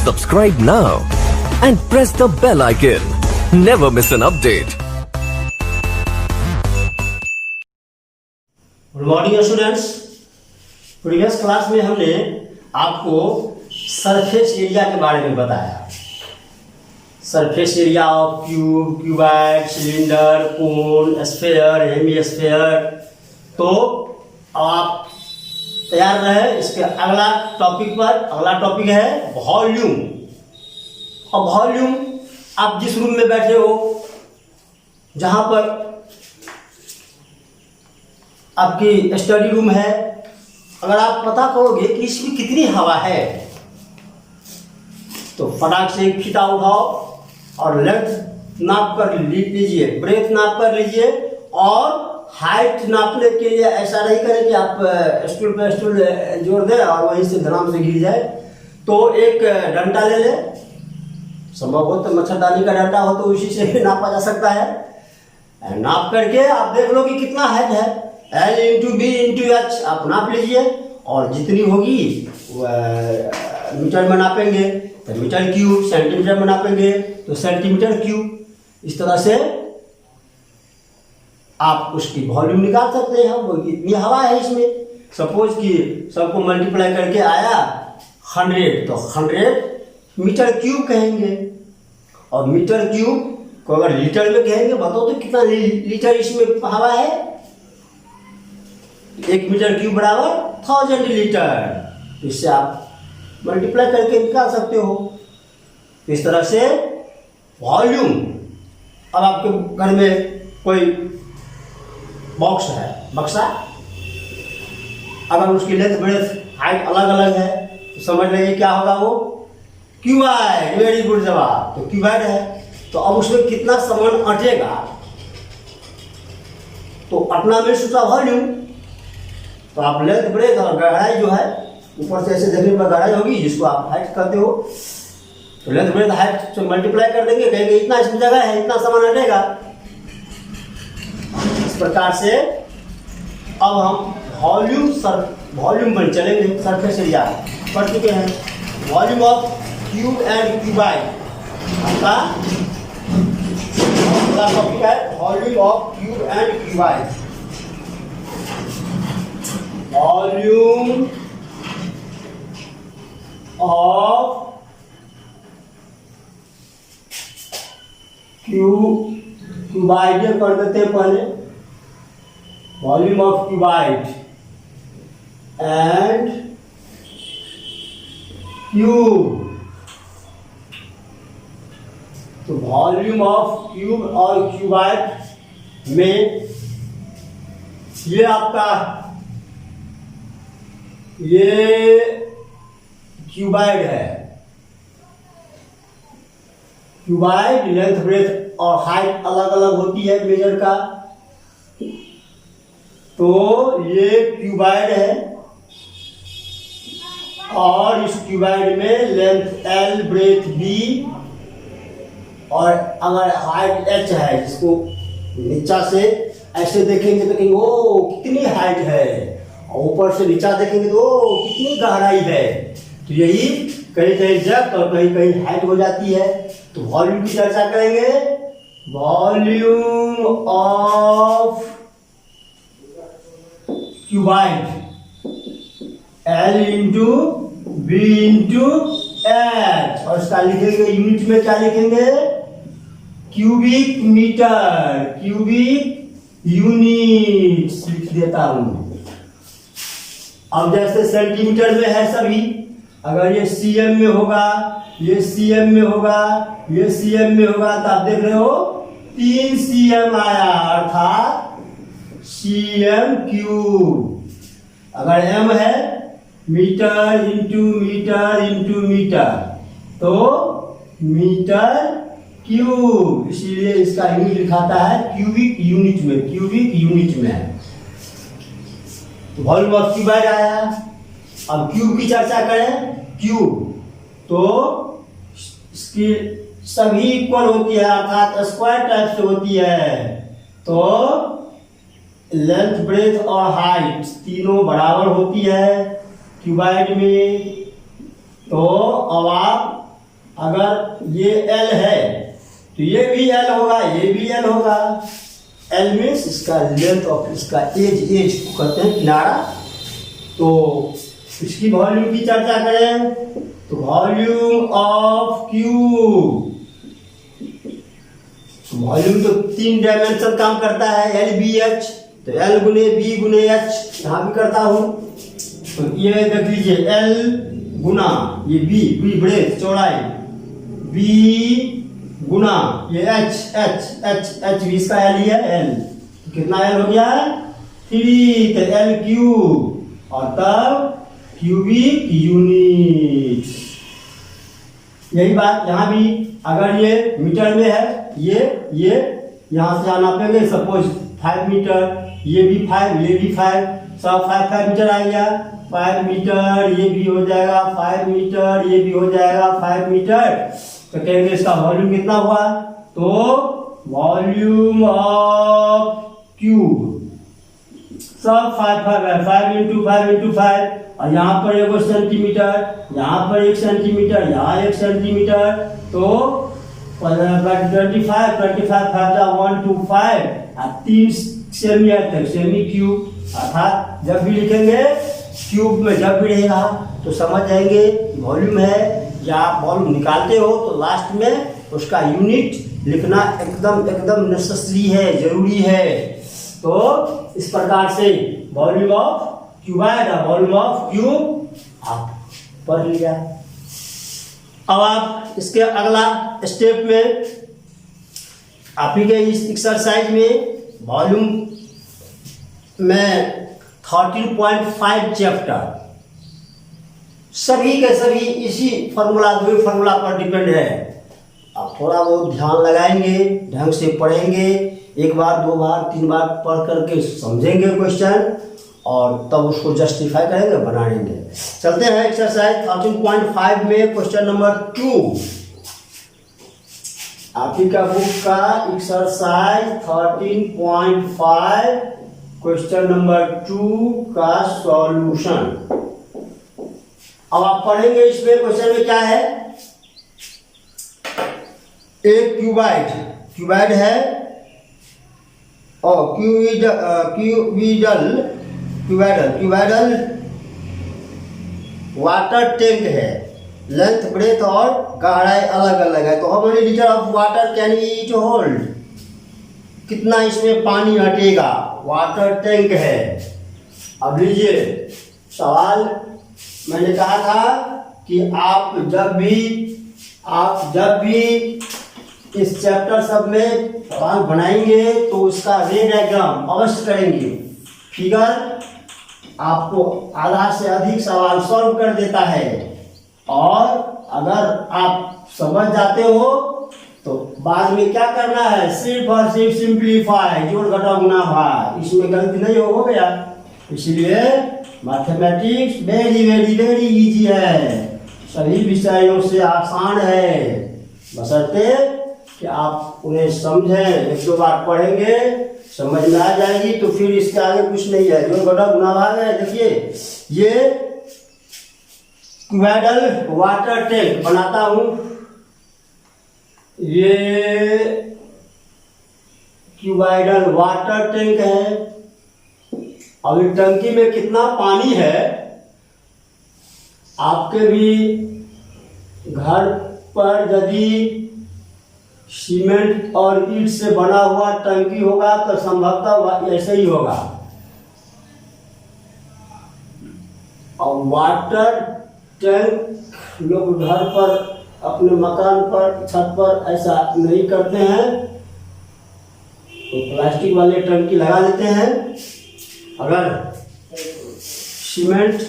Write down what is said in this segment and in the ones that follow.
Subscribe now and press the bell icon. Never miss an update. Good morning students. Previous class में हमने आपको surface area के बारे में बताया। Surface area of cube, cuboid, cylinder, cone, sphere, hemisphere. तो आप तैयार रहे इसके अगला टॉपिक पर। अगला टॉपिक है वॉल्यूम। और वॉल्यूम आप जिस रूम में बैठे हो, जहां पर आपकी स्टडी रूम है, अगर आप पता करोगे कि इसमें कितनी हवा है तो फटाक से एक फीता उठाओ और लेंथ नाप कर लीजिए, ब्रेथ नाप कर लीजिए। और हाइट नापने के लिए ऐसा नहीं करें कि आप स्टूल पे स्टूल जोड़ दें और वहीं से धड़ाम से गिर जाए। तो एक डंडा ले ले, संभव हो तो मच्छरदानी का डंडा हो तो उसी से नापा जा सकता है। नाप करके आप देख लो कि कितना हाइट है। L into B into H आप नाप लीजिए और जितनी होगी मीटर में नापेंगे तो मीटर क्यूब, सेंटीमीटर में नापेंगे तो सेंटीमीटर क्यूब। इस तरह से आप उसकी वॉल्यूम निकाल सकते हैं। वो इतनी हवा है इसमें। सपोज कि सबको मल्टीप्लाई करके आया 100 तो 100 मीटर क्यूब कहेंगे। और मीटर क्यूब को अगर लीटर में कहेंगे, बताओ तो कितना लीटर इसमें हवा है। 1 मीटर क्यूब बराबर 1000 लीटर। इससे आप मल्टीप्लाई करके निकाल सकते हो। इस तरह से वॉल्यूम। अब आपके घर में कोई बॉक्स है, बक्सा, अगर उसकी लेंथ ब्रेथ हाइट अलग अलग है तो समझ लीजिए क्या होगा वो क्यूबाइड। वेरी गुड जवाब। तो क्यूबाइड है तो अब उसमें कितना सामान अटेगा, तो अटना में सूचा वॉल्यूम। तो आप लेंथ ब्रेथ और गहराई जो है ऊपर से ऐसे देखने पर गहराई होगी जिसको आप हाइट करते हो, तो लेंथ ब्रेथ हाइट से मल्टीप्लाई कर देंगे, कहेंगे इतना इसमें जगह है, इतना सामान हटेगा। इस प्रकार से अब हम वॉल्यूम पर चलेंगे। सरफेस एरिया पढ़ चुके हैं। Volume of cube and cuboid आपका टॉपिक है। Volume of cube and cuboid. Volume of cuboid कर देते हैं पहले। Volume of cuboid and cube. तो वॉल्यूम ऑफ क्यूब और क्यूबाइड में ये आपका ये क्यूबाइड है। क्यूबाइड लेंथ ब्रेथ और हाइट अलग अलग होती है मेजर का। तो ये क्यूबाइड है और इस क्यूबाइड में लेंथ L, ब्रेथ B और अगर हाइट H है, जिसको नीचा से ऐसे देखेंगे तो कहेंगे ओ कितनी हाइट है, और ऊपर से नीचा देखेंगे तो ओ कितनी गहराई है। तो यही कहीं कहीं डेप्थ और कहीं कहीं हाइट हो जाती है। तो वॉल्यूम की चर्चा करेंगे। Volume of cuboid L into B into H, और इसका लिखेंगे यूनिट में क्या लिखेंगे, क्यूबिक मीटर, क्यूबिक यूनिट लिख देता हूं। अब जैसे सेंटीमीटर में है सभी, अगर ये सीएम में होगा, ये सीएम में होगा, ये सीएम में होगा, तो आप देख रहे हो 3 सीएम आया, अर्थात सीएम क्यूब। अगर एम है metre into metre into metre, तो मीटर क्यूब, इसीलिए इसका यूनिट लिखाता है क्यूबिक यूनिट में, क्यूबिक यूनिट में। तो वॉल्यूम ऑफ क्यूबाइड आया। अब क्यूब की चर्चा करें। क्यूब तो इसकी सभी इक्वल होती है, अर्थात स्क्वायर टाइप से होती है। तो लेंथ ब्रेथ और हाइट तीनों बराबर होती है क्यूबाइड में। तो अब आप अगर ये L है तो ये भी L होगा, ये भी L होगा। L मीन्स इसका लेंथ ऑफ इसका एज को कहते हैं किनारा। तो इसकी वॉल्यूम की चर्चा करें तो वॉल्यूम ऑफ क्यूब, वॉल्यूम तो 3 डायमेंशन काम करता है, एल बी एच। तो एल गुने बी गुने एच यहाँ भी करता हूँ। तो ये देख लीजिए एल गुना ये बी बड़े चौड़ाई, बी गुना ये एच भी इसका एल ही है, एल कितना एल हो गया है 3। तो एल क्यूब और तब क्यूबिक यूनिट। यही बात यहाँ भी, अगर ये मीटर में है, ये यहाँ से नापेंगे सपोज 5 मीटर, ये भी 5, ये भी 5, सब 5 मीटर आ गया। 5 मीटर ये भी हो जाएगा, 5 मीटर ये भी हो जाएगा, 5 मीटर। तो कहेंगे इसका वॉल्यूम कितना हुआ? तो वॉल्यूम ऑफ क्यूब सब 5 है, 5 इंटू 5 और यहाँ पर 1 सेंटीमीटर, यहाँ पर 1 सेंटीमीटर, यहाँ 1 सेंटीमीटर। तो 25 5 1 2 5 और 3 सेमी है तक सेमी क्यूब। अर्थात जब भी लिखेंगे क्यूब में जब भी रहेगा तो समझ जाएंगे वॉल्यूम है, या आप वॉल्यूम निकालते हो तो लास्ट में उसका यूनिट लिखना एकदम नेसेसरी है, जरूरी है। तो इस प्रकार से वॉल्यूम ऑफ क्यूबाइड और वॉल्यूम ऑफ क्यूब आप पढ़ लिया। अब आप इसके अगला स्टेप में आप ही के इस एक्सरसाइज में वॉल्यूम में 13.5 चैप्टर सभी के सभी इसी फार्मूला 2 फार्मूला पर डिपेंड है। आप थोड़ा बहुत ध्यान लगाएंगे, ढंग से पढ़ेंगे, 1 बार 2 बार 3 बार पढ़ करके समझेंगे क्वेश्चन और तब उसको जस्टिफाई करेंगे, बनाएंगे। चलते हैं एक्सरसाइज 13.5 में क्वेश्चन नंबर 2। आप ही का बुक का एक्सरसाइज 13.5 क्वेश्चन नंबर 2 का सॉल्यूशन। अब आप पढ़ेंगे इसमें क्वेश्चन में क्या है। एक क्यूबाइड है और क्यूबिडल वाटर टैंक है। लेंथ ब्रेथ और गहराई अलग अलग है। तो how many litre of water can it hold, कितना इसमें पानी हटेगा। वाटर टैंक है। अब लीजिए सवाल, मैंने कहा था कि आप जब भी इस चैप्टर सब में सवाल बनाएंगे तो उसका रे डायग्राम अवश्य करेंगे। फिगर आपको आधा से अधिक सवाल सॉल्व कर देता है और अगर आप समझ जाते हो तो बाद में क्या करना है, सिर्फ और सिर्फ सिंप्लीफाई, जोड़ घटा गुना भाग, इसमें गलती नहीं हो गया। इसलिए मैथमेटिक्स वेरी इजी है, सभी विषयों से आसान है, बशर्ते कि आप उन्हें समझें। 1-2 बार पढ़ेंगे, समझ में आ जाएगी तो फिर इसके आगे कुछ नहीं है। जोड़ घटा गुना भाग है। देखिए ये क्यूबिडल वाटर टैंक बनाता हूं, ये क्यूबिडल वाटर टैंक है। अब इस टंकी में कितना पानी है, आपके भी घर पर यदि सीमेंट और ईंट से बना हुआ टंकी होगा तो संभवतः ऐसे ही होगा। और वाटर टैंक लोग घर पर अपने मकान पर छत पर ऐसा नहीं करते हैं, तो प्लास्टिक वाले टंकी लगा देते हैं। अगर सीमेंट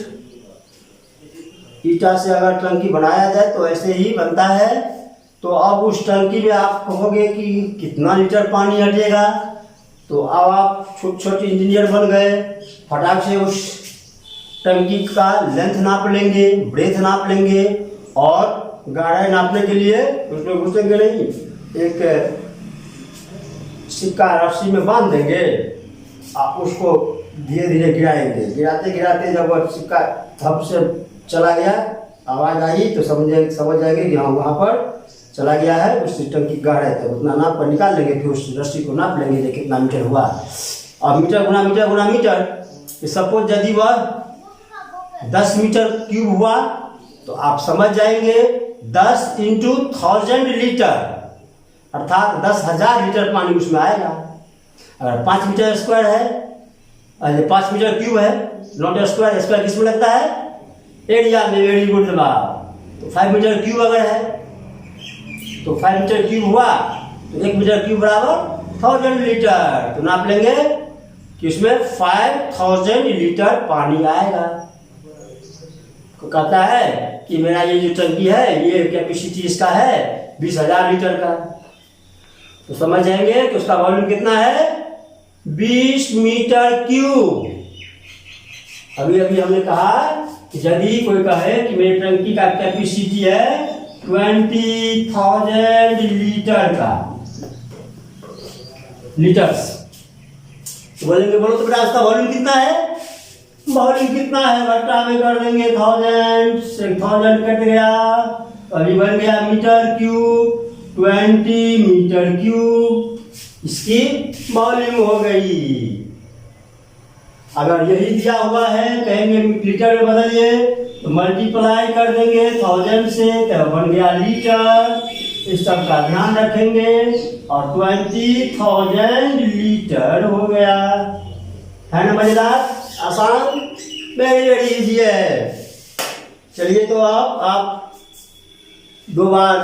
ईटा से अगर टंकी बनाया जाए तो ऐसे ही बनता है। तो अब उस टंकी में आप कहोगे कि कितना लीटर पानी हटेगा, तो अब आप छोटे इंजीनियर बन गए, फटाक से उस टंकी का लेंथ नाप लेंगे, ब्रेथ नाप लेंगे और गहराई नापने के लिए उसमें घुसेंगे नहीं, एक सिक्का रस्सी में बांध देंगे, आप उसको धीरे धीरे गिराएंगे। गिराते गिराते जब वह सिक्का धप से चला गया, आवाज़ आई तो समझ जाएंगे कि हाँ वहाँ पर चला गया है, उस सिस्टम की गहराई है, तो उतना नाप पर निकाल लेंगे, फिर उस रस्सी को नाप लेंगे कि कितना मीटर हुआ। और मीटर गुना मीटर गुना मीटर, सपोज यदि वह 10 मीटर क्यूब हुआ तो आप समझ जाएंगे 10 इंटू 1000 लीटर, अर्थात 10,000 लीटर पानी उसमें आएगा। अगर 5 मीटर स्क्वायर है, 5 मीटर क्यूब है, नॉट स्क्वायर, स्क्वायर किसमें लगता है? एरिया में, वेरी गुड जवाब। तो 5 मीटर क्यूब अगर है तो 5 मीटर क्यूब हुआ तो 1 मीटर क्यूब बराबर 1000 लीटर। तो नाप लेंगे कि उसमें 5000 लीटर पानी आएगा। तो कहता है कि मेरा ये जो टंकी है ये कैपेसिटी इसका है 20,000 लीटर का, तो समझ जाएंगे कि उसका वॉल्यूम कितना है? 20 मीटर क्यूब। अभी अभी हमने कहा कि यदि कोई कहे कि मेरी टंकी का कैपेसिटी है 20,000 लीटर का, लीटर्स, तो बोलेंगे बोलो तो बेटा उसका वॉल्यूम कितना है? वॉल्यूम कितना है बट्टा में कर देंगे 1000 से 1000 कट गया, अभी बन गया मीटर क्यूब, 20 मीटर क्यूब, इसकी वॉल्यूम हो गई। अगर यही दिया हुआ है, कहेंगे लीटर में बदलिए, तो मल्टीप्लाई कर देंगे 1000 से, तो बन गया लीटर। इस सब का ध्यान रखेंगे और 20,000 लीटर हो गया। है ना मजेदार, आसान, वेरी वेरी इजी है। चलिए तो आप 2 बार,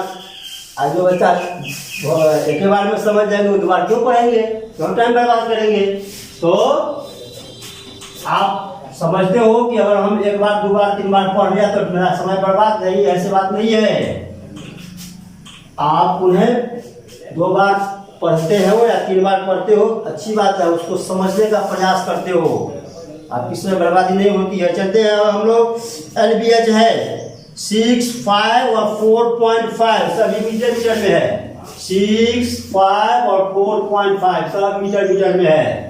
आज जो बच्चा एक ही बार में समझ जाएंगे, 2 बार क्यों पढ़ेंगे, क्यों टाइम बर्बाद करेंगे। तो आप समझते हो कि अगर हम 1 बार 2 बार 3 बार पढ़ लिया तो मेरा समय बर्बाद नहीं, ऐसी बात नहीं है। आप उन्हें 2 बार पढ़ते हो या 3 बार पढ़ते हो, अच्छी बात है, उसको समझने का प्रयास करते हो, आपकी समय बर्बादी नहीं होती है। चलते हैं हम लोग, LBH है 6, 5 और 4.5 सभी मीटर मीटर में है। 6, 5 और 4.5 सब मीटर मीटर में है।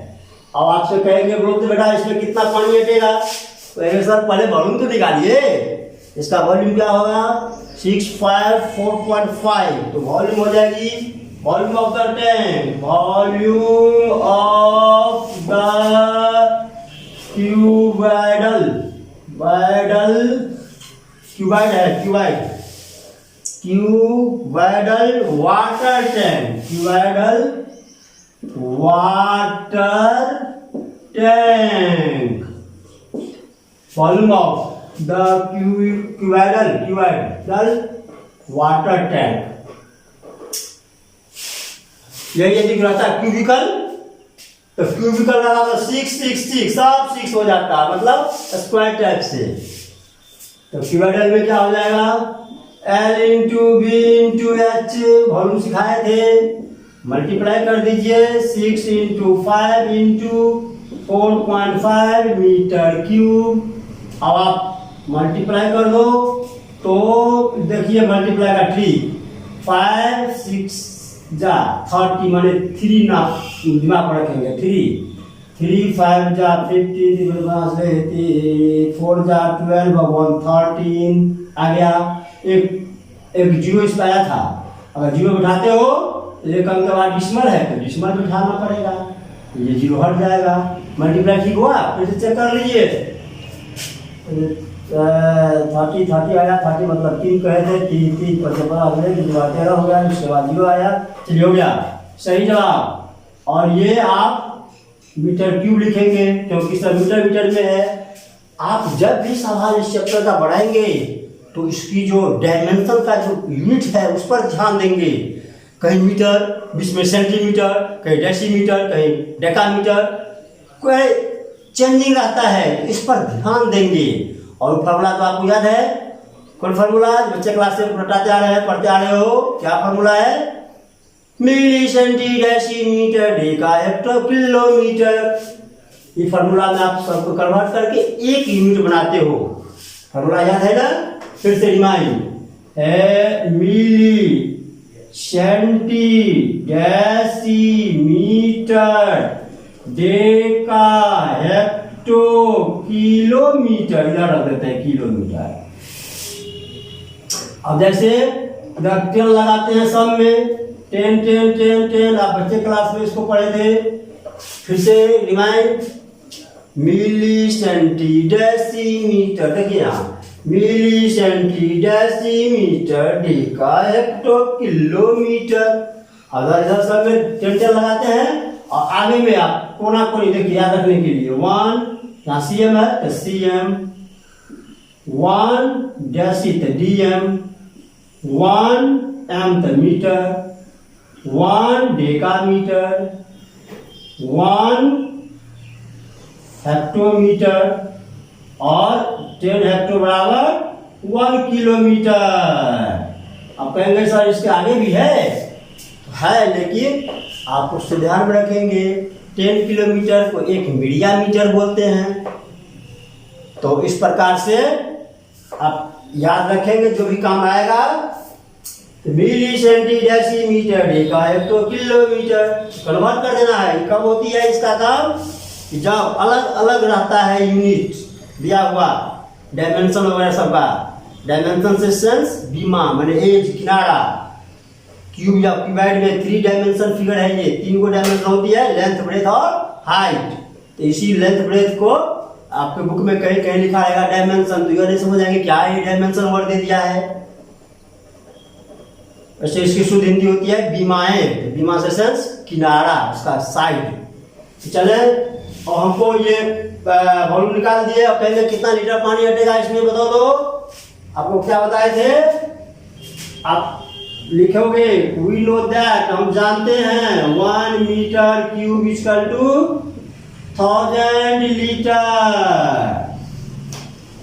अब आपसे कहेंगे बोलो तो बेटा इसमें कितना पानी हटेगा, तो एक साथ पहले वॉल्यूम तो निकालिए। इसका वॉल्यूम क्या होगा? 6, 5, 4.5, तो वॉल्यूम हो जाएगी volume of the tank, volume of the cuboidal, cuboidal water tank, cuboidal water tank, volume of the cuboidal water tank. यही दिख रहा था क्यूबिकल, तो क्यूबिकल लगा तो 6, 6, 6 सब 6 हो जाता है, मतलब स्क्वायर टाइप से। तो क्यूबाइडल में क्या हो जाएगा? L into B into H, volume सिखाए थे, मल्टीप्लाई कर दीजिए 6 इंटू 5 इंटू 4.5 मीटर क्यूब। अब आप मल्टीप्लाई कर दो तो देखिए मल्टीप्लाई का ट्रिक, 5, 6 जा 30 माने 3 ना दिमाग पर रखेंगे, 3, 5 जा 15, 4 जा 12, 1 13 आ गया। एक जीरो इस पर आया था, अगर जीरो बिठाते हो तो एक अंक के बाद डिसिमल है तो डिसिमल बिठाना पड़ेगा, ये जीरो हट जाएगा। मल्टीप्लाई ठीक हुआ, फिर से चेक कर लीजिए, 30 आया, 30 मतलब 3 कहे थे, 3 पर 13 हो गया, उसके बाद जीरो आया, चलिए हो गया सही जवाब। और ये आप मीटर क्यूब लिखेंगे क्योंकि सब मीटर मीटर में है। आप जब भी सवाल इस चैप्टर का बढ़ाएंगे तो इसकी जो डायमेंशन का जो यूनिट है उस पर ध्यान देंगे, कहीं मीटर, बीच में सेंटीमीटर, कहीं डेसीमीटर, कहीं डेकामीटर, कोई चेंजिंग रहता है, इस पर ध्यान देंगे। और फार्मूला तो आपको याद है, कौन फार्मूला? बच्चे क्लास से रटाते आ रहे हैं, पढ़ते आ रहे हो, क्या फार्मूला है? Milli centi decimetre deca hecto kilometre. ये फार्मूला में आप सबको कन्वर्ट करके एक यूनिट बनाते हो, फार्मूला याद है ना? फिर से रिमाइंड है, milli centi decimetre deca hecto kilometre, इधर रख देते हैं किलोमीटर। अब जैसे 10 लगाते हैं सब में, 10 10 10 10, आप बच्चे क्लास में इसको पढ़े थे। फिर से रिमाइंड, मिली सेंटी डेसीमीटर, देखिए यहाँ milli centi decimetre, deca hecto kilometre. अगर इधर सब में 10 10 लगाते हैं और आगे में आप कोना कोनी देखिए याद रखने के लिए 1, यहाँ सीएम है तो सीएम, 1 डेसी तो डीएम, 1 एम तो मीटर, 1 डेकामीटर, 1 हेक्टोमीटर और 10 हेक्टो बराबर 1 किलोमीटर। अब कहेंगे सर इसके आगे भी है लेकिन आप उससे ध्यान में रखेंगे 10 किलोमीटर को 1 मीडिया मीटर बोलते हैं। तो इस प्रकार से आप याद रखेंगे, जो भी काम आएगा। तो milli centi decimetre, deca hecto kilometre convert कर देना है। कब होती है इसका काम? जब अलग अलग रहता है यूनिट दिया हुआ, डायमेंशन वगैरह सबका। डायमेंशन से सेंस बीमा माने एज, किनारा। क्यूब या क्यूबाइड में 3 डायमेंशन फिगर है, ये 3 को डायमेंशन होती है, लेंथ, ब्रेथ और हाइट। तो इसी लेंथ ब्रेथ को आपके बुक में कहीं कहीं लिखा रहेगा डायमेंशन, तो ये नहीं समझ आएंगे क्या ये डायमेंशन वर्ड दे दिया है। वैसे इसकी शुद्ध हिंदी होती है बीमाएं। तो बीमा से सेंस किनारा, उसका साइड। चले और हमको ये वॉल्यूम निकाल दिए। और पहले कितना लीटर पानी हटेगा इसमें बताओ तो। आपको क्या बताए थे? आप लिखोगे वी नो दैट, हम जानते हैं 1 metre cube equal to 1000 litre.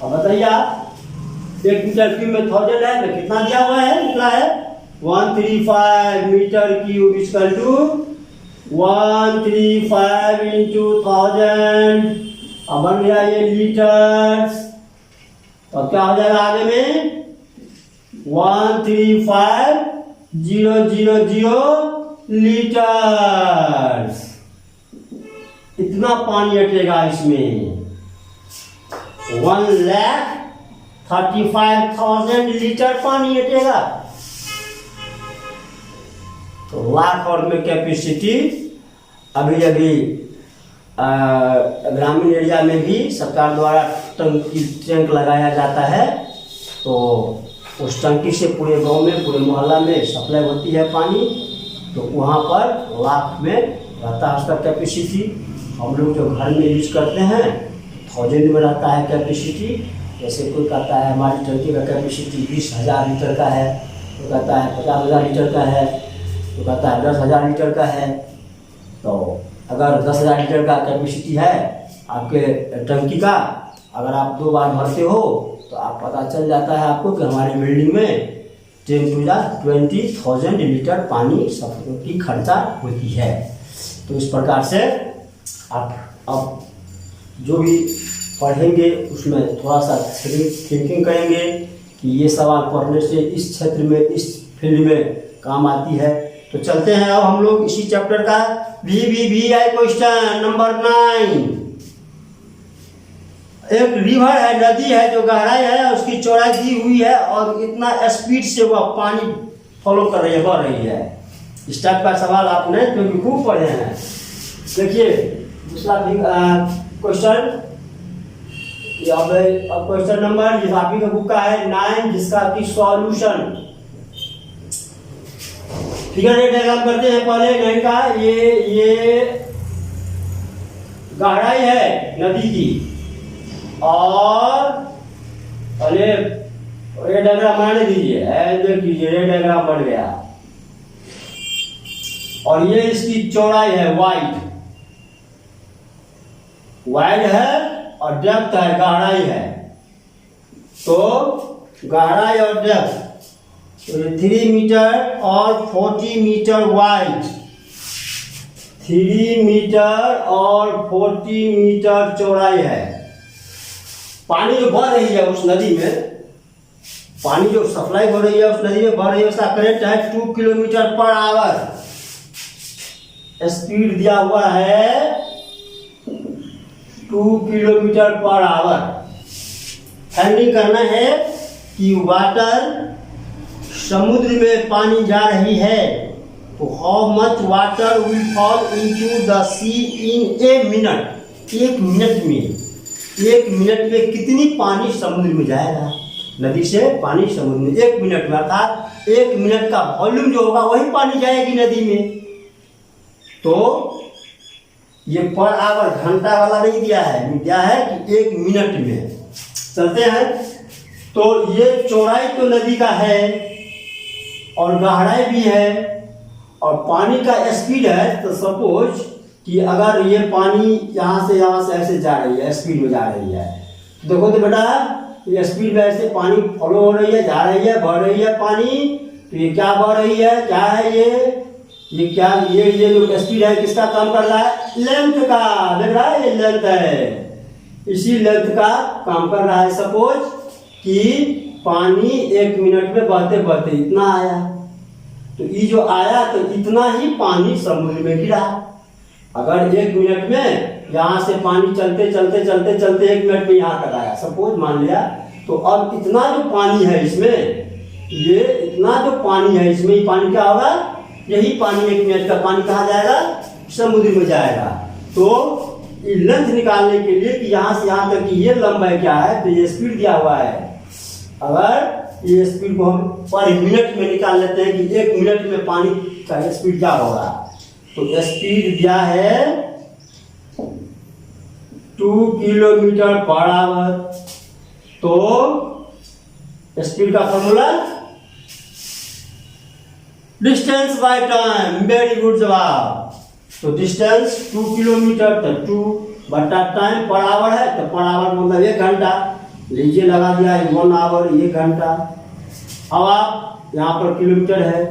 अब बताइए आप, 1 मीटर क्यूब में 1000 है तो कितना दिया हुआ है? निकला है 135 metre cube equal to 135 into 1000। अब बन गया ये लीटर्स। तो क्या हो जाएगा आगे में? 135,000 लीटर्स। इतना पानी हटेगा इसमें। 1,35,000 लीटर पानी हटेगा। तो लाख और में कैपेसिटी अभी ग्रामीण एरिया में भी सरकार द्वारा टैंक लगाया जाता है। तो उस टंकी से पूरे गांव में, पूरे मोहल्ला में सप्लाई होती है पानी। तो वहाँ पर लाख में रहता है उसका कैपेसिटी। हम लोग जो घर में यूज करते हैं 1000 में रहता है कैपेसिटी। जैसे कोई कहता है हमारी टंकी का कैपेसिटी 20,000 लीटर का है, तो कहता है 50,000 लीटर का है, तो कहता है 10,000 लीटर का है। तो अगर 10,000 लीटर का कैपेसिटी है आपके टंकी का, अगर आप 2 बार भरते हो तो आप पता चल जाता है आपको कि हमारी बिल्डिंग में 10⁻20,000 लीटर पानी सब की खर्चा होती है। तो इस प्रकार से आप अब जो भी पढ़ेंगे उसमें थोड़ा सा थिंकिंग करेंगे कि ये सवाल पढ़ने से इस क्षेत्र में, इस फील्ड में काम आती है। तो चलते हैं अब हम लोग इसी चैप्टर का VVVI क्वेश्चन नंबर 9। एक रिवर है, नदी है जो गहराई है, उसकी चौड़ाई दी हुई है और इतना स्पीड से वह पानी फॉलो कर रही है, बढ़ रही है। इस टाइप का सवाल आपने क्योंकि खूब पढ़े हैं। देखिए दूसरा क्वेश्चन, अब क्वेश्चन नंबर जिस आप का बुक का है 9, जिसका की सॉल्यूशन। फिगर एक डायग्राम करते हैं पहले 9 का। ये गहराई है नदी की और पहले ये डायग्राम बनाने दीजिए, देखिए ये डायग्राम बन गया। और ये इसकी चौड़ाई है वाइड है और डेप्थ है, गहराई है। तो गहराई और डेप्थ 3 मीटर और 40 मीटर वाइड, 3 मीटर और 40 मीटर चौड़ाई है। पानी जो बह रही है उस नदी में, पानी जो सप्लाई हो रही है उस नदी में बह रही है, उसका करंट है 2 किलोमीटर पर आवर। स्पीड दिया हुआ है 2 किलोमीटर पर आवर। फाइंडिंग करना है कि वाटर समुद्र में पानी जा रही है तो how much water will fall into the sea in a minute, एक मिनट में कितनी पानी समुद्र में जाएगा, नदी से पानी समुद्र में एक मिनट में, अर्थात एक मिनट का वॉल्यूम जो होगा वही पानी जाएगी नदी में। तो ये पर आवर घंटा वाला नहीं दिया है कि एक मिनट में। चलते हैं, तो ये चौड़ाई तो नदी का है और गहराई भी है और पानी का स्पीड है। तो सपोज कि अगर ये पानी यहाँ से ऐसे जा रही है, स्पीड में जा रही है, तो देखो तो बेटा ये स्पीड में ऐसे पानी फॉलो हो रही है, जा रही है, बढ़ रही है पानी। तो ये क्या बढ़ रही है, क्या है ये क्या, ये जो स्पीड है किसका काम कर रहा है, लेंथ का। देख रहा है ये लेंथ है, इसी लेंथ का काम कर रहा है। सपोज कि पानी एक मिनट में बहते बहते इतना आया, तो ये जो आया तो इतना ही पानी समुद्र में गिरा। अगर एक मिनट में यहाँ से पानी चलते एक मिनट में यहाँ तक आया, सपोज मान लिया, तो अब इतना जो पानी है इसमें, ये इतना जो पानी है इसमें, ये पानी क्या होगा, यही पानी एक मिनट का पानी कहाँ जाएगा, समुद्र में जाएगा। तो ये लेंथ निकालने के लिए कि यहाँ से यहाँ तक की ये लंबाई क्या है, तो ये स्पीड दिया हुआ है। अगर ये स्पीड को हम पर मिनट में निकाल लेते हैं कि एक मिनट में पानी का स्पीड क्या होगा, तो स्पीड दिया है 2 किलोमीटर पर आवर। तो स्पीड का formula distance by time, very good जवाब। तो डिस्टेंस 2 किलोमीटर, तो 2 बटा टाइम पर आवर है, तो पर आवर मतलब 1 घंटा, लीजिए लगा दिया 1 आवर 1 घंटा। अब आप यहाँ पर किलोमीटर है,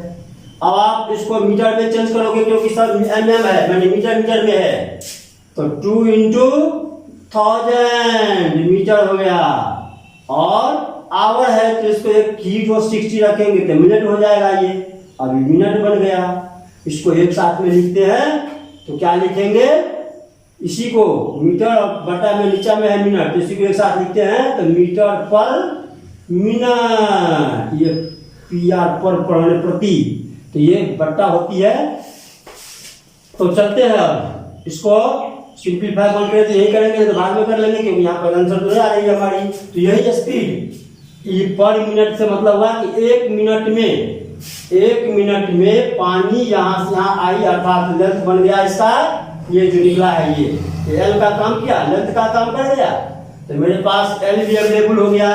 अब आप इसको मीटर में चेंज करोगे क्योंकि सब mm है, मैंने मीटर में है, तो 2 इंटू 1000 मीटर हो गया। और आवर है तो इसको एक हीट और 60 रखेंगे तो मिनट हो जाएगा, ये अभी मिनट बन गया। इसको एक साथ में लिखते हैं तो क्या लिखेंगे, इसी को मीटर बटा में नीचे में है मिनट, तो इसी को एक साथ लिखते हैं तो मीटर पर मिनट, ये PR पर प्रति, तो ये बट्टा होती है। तो चलते हैं, अब इसको सिंपलीफाई करके तो यही करेंगे, तो बाद में कर लेंगे क्योंकि यहाँ पर आंसर तो आ रही है हमारी। तो यही स्पीड, ये पर मिनट से मतलब हुआ कि एक मिनट में पानी यहाँ से यहाँ आई, अर्थात लेंथ बन गया इसका, ये जो निकला है ये एल का काम किया, लेंथ का काम कर गया। तो मेरे पास एल भी अवेलेबल हो गया,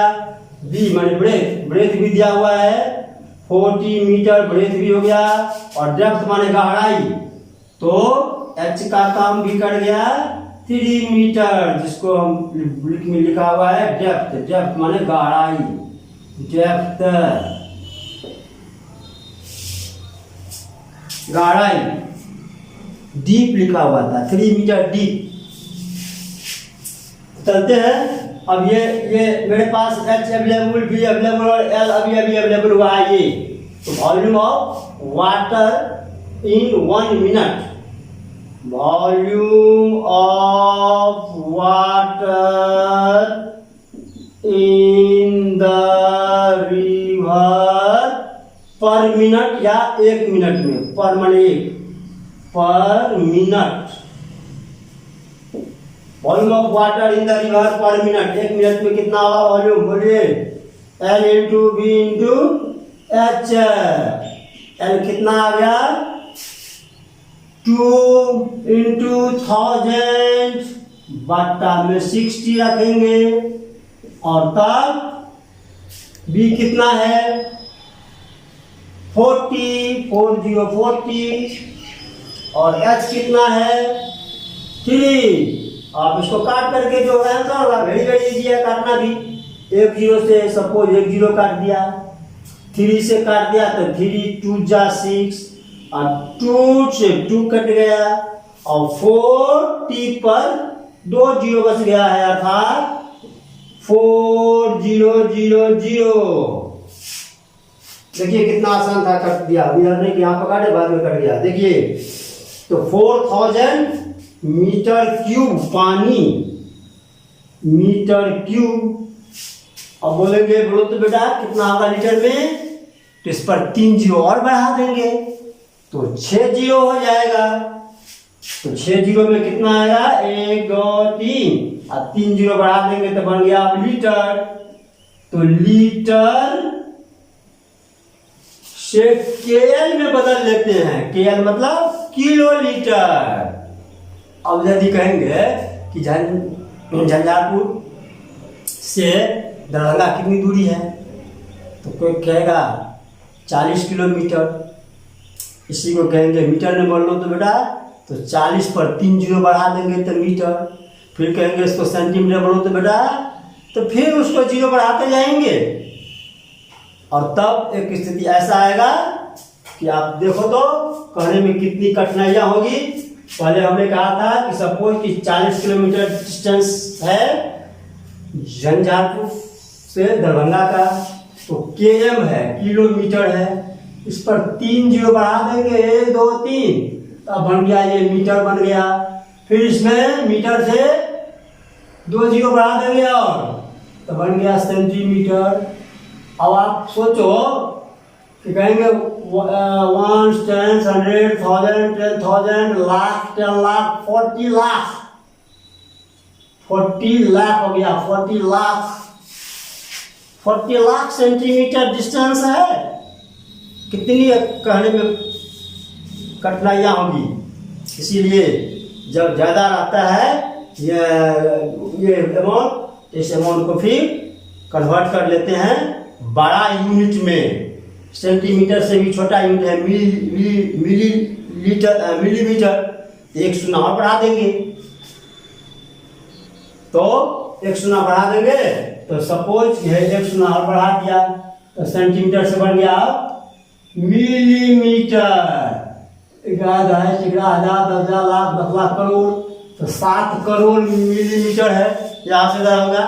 बी माने ब्रेथ भी दिया हुआ है, 40 मीटर ब्रेथ भी हो गया, और डेप्थ माने गहराई, तो एच का काम भी कर गया 3 मीटर, जिसको हम बुक में लिखा हुआ है डेप्थ माने गहराई, डेप्थ गहराई, डीप लिखा हुआ था 3 मीटर डीप। चलते हैं, अब ये मेरे पास H अवेलेबल, B अवेलेबल और L अभी अवेलेबल हुआ है ये। तो volume of water in 1 minute, volume of water in the river per minute या 1 मिनट में, पर माने 1 per minute, volume of water in the river per minute, 1 minute में कितना होगा वॉल्यूम, बोलिए L into B into H. L कितना आ गया 2 into 1000 बट्टा में 60 रखेंगे, और तब B कितना है 40 और H कितना है 3। आप इसको काट करके जो आंसर होगा वेरी इजी है काटना भी। 1 0 से सपोज 1 0 काट दिया, 3 से काट दिया तो 3 2 जा 6, और 2 से 2 कट गया, और 40 पर 2 0 बच गया है, अर्थात 4 0 0 0। देखिए कितना आसान था, कट दिया, इधर नहीं कि यहाँ पर काटे बाद में कट गया। देखिए तो 4000 मीटर क्यूब पानी, मीटर क्यूब। अब बोलेंगे बोलो तो बेटा कितना होगा लीटर में, तो इस पर 3 जीरो और बढ़ा देंगे तो 6 जीरो हो जाएगा। तो 6 जीरो में कितना आएगा, 1 2 3 और 3 जीरो बढ़ा देंगे तो बन गया अब लीटर। तो लीटर से केएल में बदल लेते हैं, केएल मतलब किलो लीटर। अब यदि कहेंगे कि झंझारपुर से दरभंगा कितनी दूरी है, तो कोई कहेगा 40 किलोमीटर, इसी को कहेंगे मीटर में बोल लो तो बेटा, तो 40 पर 3 जीरो बढ़ा देंगे तो मीटर। फिर कहेंगे इसको सेंटीमीटर बोलो तो बेटा, तो फिर उसको जीरो बढ़ाते जाएंगे और तब एक स्थिति ऐसा आएगा कि आप देखो तो कहने में कितनी कठिनाइयाँ होगी। पहले हमने कहा था कि सपोज कि 40 किलोमीटर डिस्टेंस है झंझारपुर से दरभंगा का, तो केएम है, किलोमीटर है, इस पर 3 जीरो बढ़ा देंगे 1 2 3, अब बन गया ये मीटर बन गया। फिर इसमें मीटर से 2 जीरो बढ़ा देंगे और तो बन गया सेंटीमीटर। अब आप सोचो कि कहेंगे 1 10 100 1000 10,000 लाख 10 लाख 40 लाख, 40 लाख हो गया, 40 लाख सेंटीमीटर डिस्टेंस है। कितनी कहने में कठिनाइयाँ होगी। इसीलिए जब ज़्यादा रहता है ये अमाउंट, इस अमाउंट को फिर कन्वर्ट कर लेते हैं बड़ा यूनिट में। सेंटीमीटर से भी छोटा यूनिट है मिलीमीटर, एक शून्य और बढ़ा देंगे तो एक शून्य बढ़ा देंगे तो सपोज यह एक शून्य और बढ़ा दिया तो सेंटीमीटर से बढ़ गया मिलीमीटर। 11 10 1000 10,000 लाख 10 लाख करोड़, तो 7 करोड़ मिलीमीटर है। यहाँ से इधर होगा,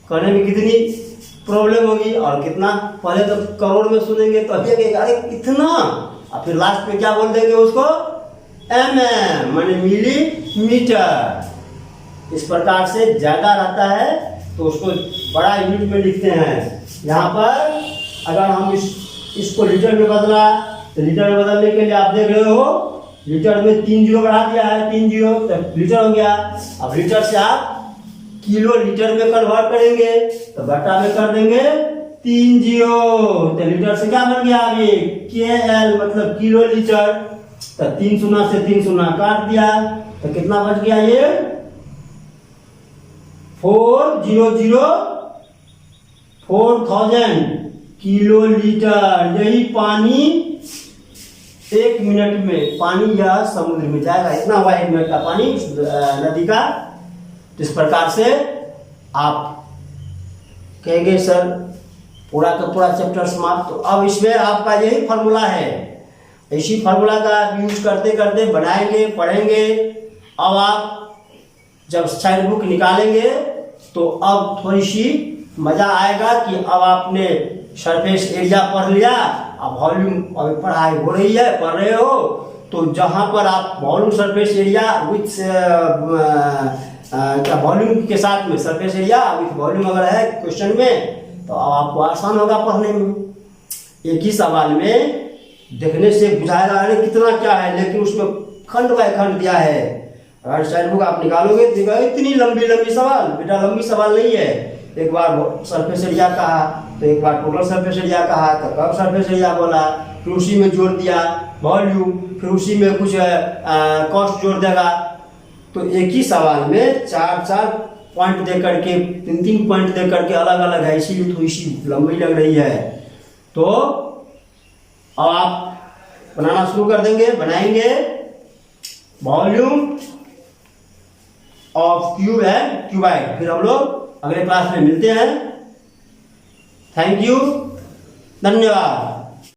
करने में कितनी प्रॉब्लम होगी और कितना, पहले तो करोड़ में सुनेंगे तो अभी अरे इतना, और फिर लास्ट में क्या बोल देंगे उसको, mm माने मिलीमीटर। इस प्रकार से ज़्यादा रहता है तो उसको बड़ा यूनिट में लिखते हैं। यहाँ पर अगर हम इसको लीटर में बदला तो लीटर में बदलने के लिए आप देख रहे हो लीटर में 3 जीरो बढ़ा दिया है, 3 जीरो तो लीटर हो गया। अब लीटर से आप किलो लीटर में कन्वर्ट करेंगे तो बटा में कर देंगे 3 जीरो, तो लीटर से क्या बन गया अभी KL मतलब किलो लीटर। तो 3 शून्य से 3 शून्य काट दिया तो कितना बच गया ये 4000 किलो लीटर। यही पानी 1 मिनट में पानी या समुद्र में जाएगा, इतना हुआ 1 मिनट का पानी नदी का। इस प्रकार से आप कहेंगे सर पूरा का पूरा चैप्टर समाप्त। तो अब इसमें आपका यही फार्मूला है, इसी फार्मूला का यूज करते करते बनाएंगे पढ़ेंगे। अब आप जब साइड बुक निकालेंगे तो अब थोड़ी सी मज़ा आएगा कि अब आपने सरफेस एरिया पढ़ लिया, अब वॉल्यूम अभी पढ़ाई हो रही है, पढ़ रहे हो, तो जहाँ पर आप वॉल्यूम सरफेस एरिया विथ क्या वॉल्यूम के साथ में सरफेस एरिया विथ वॉल्यूम अगर है क्वेश्चन में तो अब आपको आसान होगा पढ़ने में। एक ही सवाल में देखने से बुझाएगा अरे कितना क्या है, लेकिन उसमें खंड बाय खंड दिया है। अगर साइड बुक आप निकालोगे तो इतनी लंबी लंबी सवाल, बेटा लंबी सवाल नहीं है। एक बार सरफेस एरिया कहा तो एक बार टोटल सरफेस एरिया कहा तो कब सरफेस एरिया बोला, फिर उसी में जोड़ दिया वॉल्यूम, फिर उसी में कुछ कॉस्ट जोड़ देगा। तो एक ही सवाल में 4 पॉइंट दे करके 3 पॉइंट दे करके अलग अलग है, इसीलिए थोड़ी सी लंबी लग रही है। तो अब आप बनाना शुरू कर देंगे, बनाएंगे volume of cube and cuboid. फिर हम लोग अगले क्लास में मिलते हैं। थैंक यू, धन्यवाद।